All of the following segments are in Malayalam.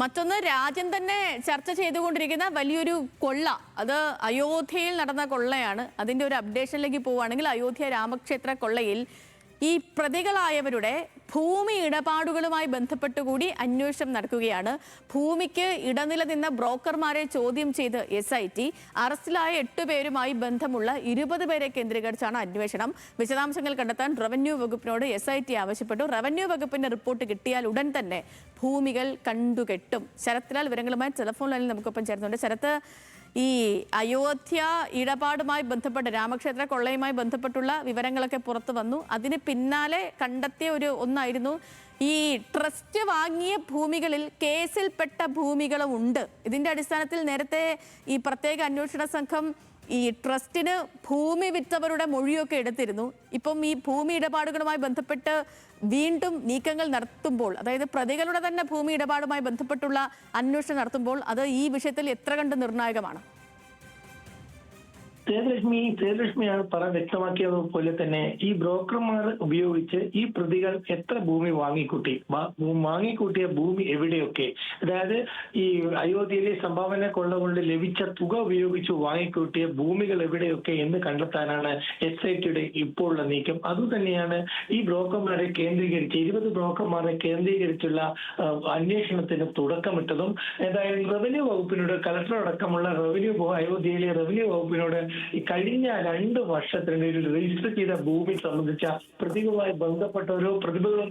മറ്റൊന്ന് രാജ്യം തന്നെ ചർച്ച ചെയ്തുകൊണ്ടിരിക്കുന്ന വലിയൊരു കൊള്ള, അത് അയോധ്യയിൽ നടന്ന കൊള്ളയാണ്. അതിൻ്റെ ഒരു അപ്ഡേഷനിലേക്ക് പോവുകയാണെങ്കിൽ അയോധ്യ രാമക്ഷേത്ര കൊള്ളയിൽ ഈ പ്രതികളായവരുടെ ഭൂമി ഇടപാടുകളുമായി ബന്ധപ്പെട്ടുകൂടി അന്വേഷണം നടക്കുകയാണ്. ഭൂമിക്ക് ഇടനില നിന്ന ബ്രോക്കർമാരെ ചോദ്യം ചെയ്ത് SIT അറസ്റ്റിലായ 8 പേരുമായി ബന്ധമുള്ള 20 പേരെ കേന്ദ്രീകരിച്ചാണ് അന്വേഷണം. വിശദാംശങ്ങൾ കണ്ടെത്താൻ റവന്യൂ വകുപ്പിനോട് SIT ആവശ്യപ്പെട്ടു. റവന്യൂ വകുപ്പിന്റെ റിപ്പോർട്ട് കിട്ടിയാൽ ഉടൻ തന്നെ ഭൂമികൾ കണ്ടുകെട്ടും. ശരത്ലാൽ വിവരങ്ങളുമായി ടെലിഫോൺ ലൈനിൽ നമുക്കൊപ്പം ചേർന്നുണ്ട്. ശരത്ത്, ഈ അയോധ്യ ഇടപാടുമായി ബന്ധപ്പെട്ട് രാമക്ഷേത്ര കൊള്ളയുമായി ബന്ധപ്പെട്ടുള്ള വിവരങ്ങളൊക്കെ പുറത്തു വന്നു. അതിന് പിന്നാലെ കണ്ടെത്തിയ ഒന്നായിരുന്നു ഈ ട്രസ്റ്റ് വാങ്ങിയ ഭൂമികളിൽ കേസിൽപ്പെട്ട ഭൂമികളും ഉണ്ട്. ഇതിന്റെ അടിസ്ഥാനത്തിൽ നേരത്തെ ഈ പ്രത്യേക അന്വേഷണ സംഘം ഈ ട്രസ്റ്റിന് ഭൂമി വിറ്റവരുടെ മൊഴിയൊക്കെ എടുത്തിരുന്നു. ഇപ്പം ഈ ഭൂമി ഇടപാടുകളുമായി ബന്ധപ്പെട്ട് വീണ്ടും നീക്കങ്ങൾ നടത്തുമ്പോൾ, അതായത് പ്രതികളുടെ തന്നെ ഭൂമി ഇടപാടുമായി ബന്ധപ്പെട്ടുള്ള അന്വേഷണം നടത്തുമ്പോൾ അത് ഈ വിഷയത്തിൽ എത്ര കണ്ട് നിർണായകമാണ്? സേതുലക്ഷ്മിയാണ് വ്യക്തമാക്കിയതുപോലെ തന്നെ ഈ ബ്രോക്കർമാർ ഉപയോഗിച്ച് ഈ പ്രതികൾ എത്ര ഭൂമി വാങ്ങിക്കൂട്ടിയ ഭൂമി എവിടെയൊക്കെ, അതായത് ഈ അയോധ്യയിലെ സംഭാവന കൊള്ള കൊണ്ട് ലഭിച്ച തുക ഉപയോഗിച്ച് വാങ്ങിക്കൂട്ടിയ ഭൂമികൾ എവിടെയൊക്കെ എന്ന് കണ്ടെത്താനാണ് SITയുടെ ഇപ്പോഴുള്ള നീക്കം. അതുതന്നെയാണ് ഈ ബ്രോക്കർമാരെ കേന്ദ്രീകരിച്ച് 20 ബ്രോക്കർമാരെ കേന്ദ്രീകരിച്ചുള്ള അന്വേഷണത്തിന് തുടക്കമിട്ടതും. ഏതായാലും റവന്യൂ വകുപ്പിനോട് കളക്ടറടക്കമുള്ള അയോധ്യയിലെ റവന്യൂ വകുപ്പിനോട് കഴിഞ്ഞ 2 വർഷത്തിനിടയിൽ രജിസ്റ്റർ ചെയ്ത ഭൂമി സംബന്ധിച്ച പ്രതികളുമായി ബന്ധപ്പെട്ടവരോ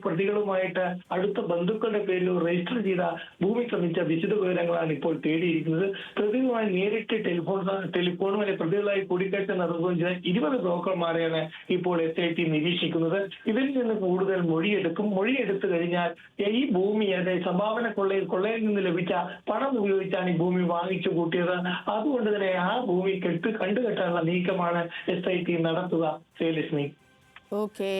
പ്രതികളുമായിട്ട് അടുത്ത ബന്ധുക്കളുടെ പേരിലോ രജിസ്റ്റർ ചെയ്ത ഭൂമി സംബന്ധിച്ച വിശദ വിവരങ്ങളാണ് ഇപ്പോൾ തേടിയിരിക്കുന്നത്. പ്രതികളുമായി നേരിട്ട് ടെലിഫോണുമായി പ്രതികളായി കൂടിക്കാഴ്ച നടത്തുകയും ചെയ്ത 20 ബ്രോക്കർമാരെയാണ് ഇപ്പോൾ SIT നിരീക്ഷിക്കുന്നത്. ഇവരിൽ നിന്ന് കൂടുതൽ മൊഴിയെടുത്തു കഴിഞ്ഞാൽ ഈ ഭൂമി, അതായത് സംഭാവന കൊള്ളയിൽ നിന്ന് ലഭിച്ച പണം ഉപയോഗിച്ചാണ് ഈ ഭൂമി വാങ്ങിച്ചു കൂട്ടിയത്. അതുകൊണ്ട് തന്നെ ആ ഭൂമി കണ്ടുകെട്ടാനുള്ള നീക്കമാണ് SIT നടത്തുക. ശ്രീലക്ഷ്മി. ഓക്കെ,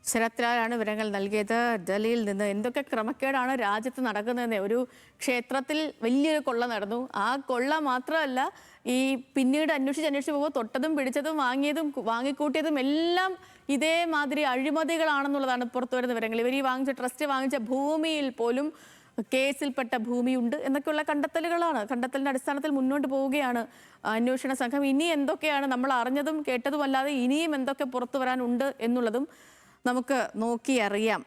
ശരത്ലാലാണ് വിവരങ്ങൾ നൽകിയത് ഡൽഹിയിൽ നിന്ന്. എന്തൊക്കെ ക്രമക്കേടാണ് രാജ്യത്ത് നടക്കുന്നതെന്ന്. ഒരു ക്ഷേത്രത്തിൽ വലിയൊരു കൊള്ള നടന്നു. ആ കൊള്ള മാത്രമല്ല, ഈ പിന്നീട് അന്വേഷിച്ച് പോകുമ്പോൾ തൊട്ടതും പിടിച്ചതും വാങ്ങിക്കൂട്ടിയതും എല്ലാം ഇതേമാതിരി അഴിമതികളാണെന്നുള്ളതാണ് പുറത്തുവരുന്ന വിവരങ്ങൾ. ഇവർ ഈ ട്രസ്റ്റ് വാങ്ങിച്ച ഭൂമിയിൽ പോലും കേസിൽപ്പെട്ട ഭൂമിയുണ്ട് എന്നൊക്കെയുള്ള കണ്ടെത്തലിന്റെ അടിസ്ഥാനത്തിൽ മുന്നോട്ട് പോവുകയാണ് അന്വേഷണ സംഘം. ഇനി എന്തൊക്കെയാണ് നമ്മൾ അറിഞ്ഞതും കേട്ടതുമല്ലാതെ ഇനിയും എന്തൊക്കെ പുറത്തു വരാനുണ്ട് എന്നുള്ളതും നമുക്ക് നോക്കി അറിയാം.